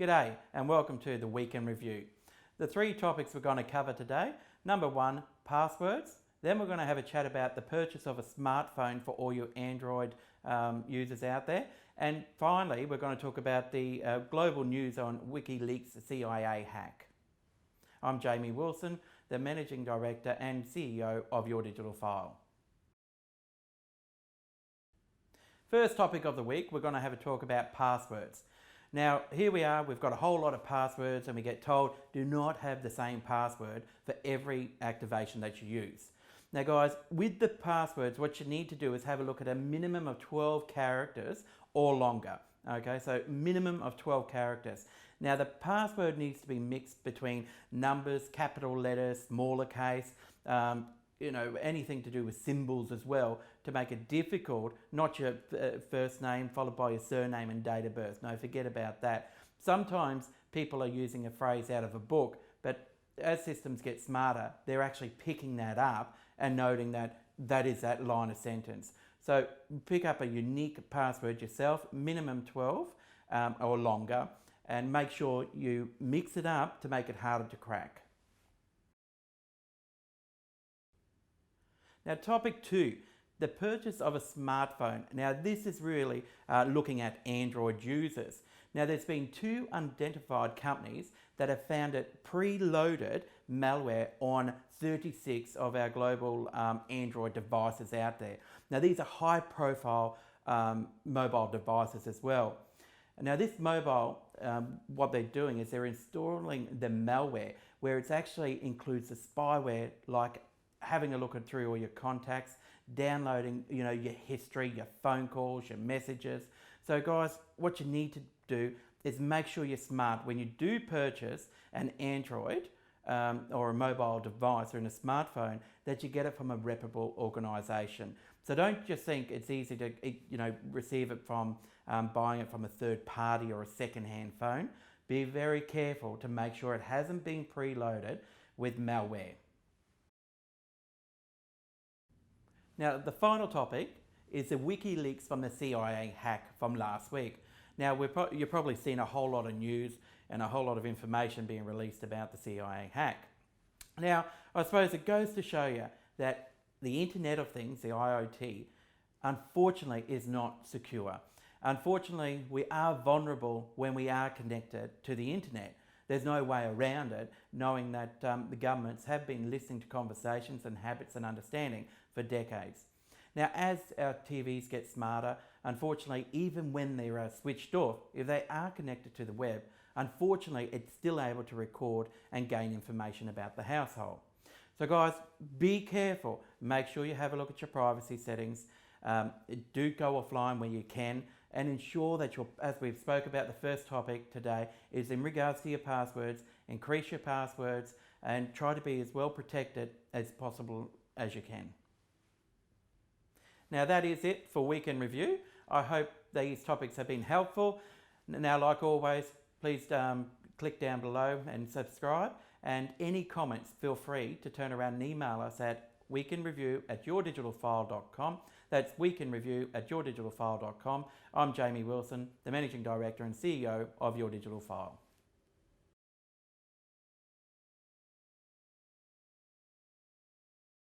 G'day and welcome to the Week in Review. The three topics we're going to cover today: number one, passwords. Then we're going to have a chat about the purchase of a smartphone for all your Android users out there. And finally, we're going to talk about the global news on WikiLeaks the CIA Hack. I'm Jamie Wilson, the Managing Director and CEO of Your Digital File. First topic of the week, we're going to have a talk about passwords. Now, here we are, we've got a whole lot of passwords and we get told do not have the same password for every activation that you use. Now guys, with the passwords, what you need to do is have a look at a minimum of 12 characters or longer. Okay, so minimum of 12 characters. Now the password needs to be mixed between numbers, capital letters, smaller case, anything to do with symbols as well, to make it difficult, not your first name followed by your surname and date of birth. No, forget about that. Sometimes people are using a phrase out of a book, but as systems get smarter, they're actually picking that up and noting that that is that line of sentence. So pick up a unique password yourself, minimum 12 or longer, and make sure you mix it up to make it harder to crack. Now, topic two, the purchase of a smartphone. Now, this is really looking at Android users. Now, there's been two identified companies that have found it preloaded malware on 36 of our global Android devices out there. Now, these are high-profile mobile devices as well. Now, this mobile, what they're doing is they're installing the malware, where it actually includes the spyware, like having a look through all your contacts, downloading, your history, your phone calls, your messages. So guys, what you need to do is make sure you're smart when you do purchase an Android or a mobile device or in a smartphone, that you get it from a reputable organization. So don't just think it's easy to, receive it from buying it from a third party or a second-hand phone. Be very careful to make sure it hasn't been preloaded with malware. Now, the final topic is the WikiLeaks from the CIA hack from last week. Now, you've probably seen a whole lot of news and a whole lot of information being released about the CIA hack. Now, I suppose it goes to show you that the Internet of Things, the IoT, unfortunately is not secure. Unfortunately, we are vulnerable when we are connected to the Internet. There's no way around it, knowing that the governments have been listening to conversations and habits and understanding for decades. Now, as our TVs get smarter, unfortunately, even when they are switched off, if they are connected to the web, unfortunately, it's still able to record and gain information about the household. So guys, be careful. Make sure you have a look at your privacy settings. Do go offline where you can, and ensure that as we've spoke about, the first topic today is in regards to your passwords. Increase your passwords and try to be as well protected as possible as you can. Now that is it for Week in Review. I hope these topics have been helpful. Now, like always, please click down below and subscribe. And any comments, feel free to turn around and email us at weekinreview@yourdigitalfile.com. That's weekinreview@yourdigitalfile.com. I'm Jamie Wilson, the Managing Director and CEO of Your Digital File.